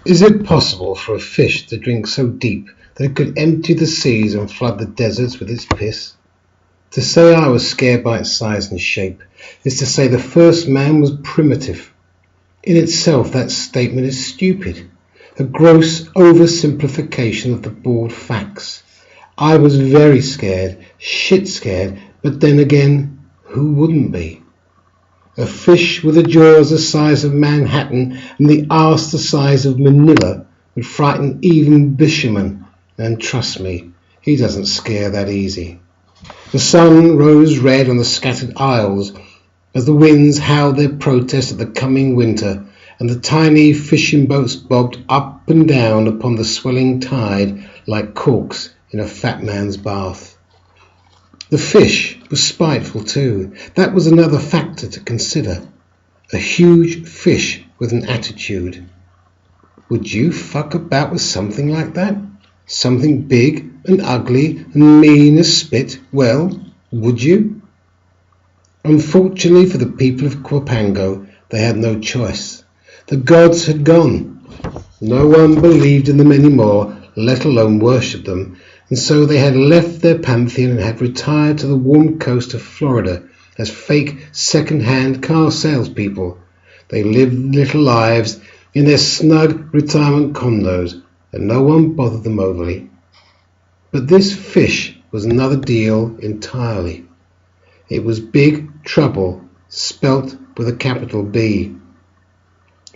Is it possible for a fish to drink so deep that it could empty the seas and flood the deserts with its piss? To say I was scared by its size and shape is to say the first man was primitive. In itself, that statement is stupid, a gross oversimplification of the bald facts. I was very scared, shit scared, but then again, who wouldn't be? A fish with the jaws the size of Manhattan and the arse the size of Manila would frighten even Bisherman, and trust me, he doesn't scare that easy. The sun rose red on the scattered isles as the winds howled their protest of the coming winter, and the tiny fishing boats bobbed up and down upon the swelling tide like corks in a fat man's bath. The fish was spiteful too. That was another factor to consider. A huge fish with an attitude. Would you fuck about with something like that? Something big and ugly and mean as spit? Well, would you? Unfortunately for the people of Quapango, they had no choice. The gods had gone. No one believed in them anymore, let alone worshipped them, and so they had left their pantheon and had retired to the warm coast of Florida as fake second-hand car salespeople. They lived little lives in their snug retirement condos, and no one bothered them overly. But this fish was another deal entirely. It was big trouble, spelt with a capital B.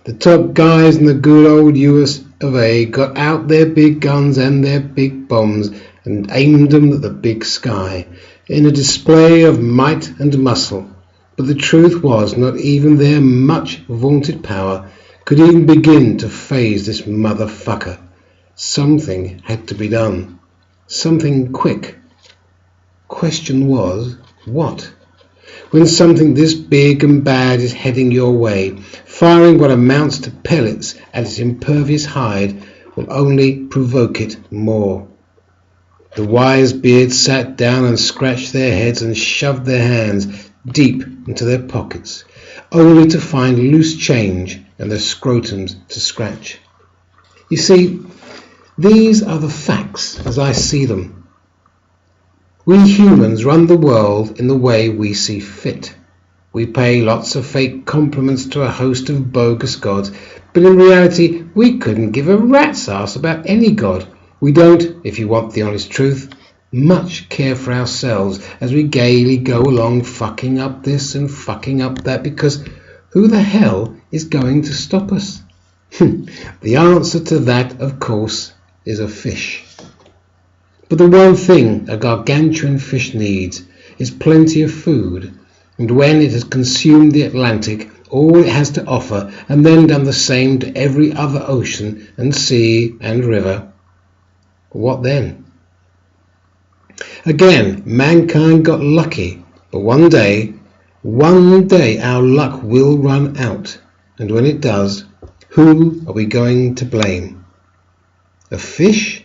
The top guys in the good old US of A got out their big guns and their big bombs and aimed them at the big sky in a display of might and muscle. But the truth was, not even their much vaunted power could even begin to faze this motherfucker. Something had to be done. Something quick. Question was, what? When something this big and bad is heading your way, firing what amounts to pellets at its impervious hide will only provoke it more. The wise beards sat down and scratched their heads and shoved their hands deep into their pockets, only to find loose change and their scrotums to scratch. You see, these are the facts as I see them. We humans run the world in the way we see fit. We pay lots of fake compliments to a host of bogus gods, but in reality we couldn't give a rat's ass about any god. We don't, if you want the honest truth, much care for ourselves as we gaily go along fucking up this and fucking up that, because who the hell is going to stop us? The answer to that, of course, is a fish. But the one thing a gargantuan fish needs is plenty of food, and when it has consumed the Atlantic, all it has to offer, and then done the same to every other ocean and sea and river, what then? Again, mankind got lucky, but one day our luck will run out, and when it does, who are we going to blame? A fish?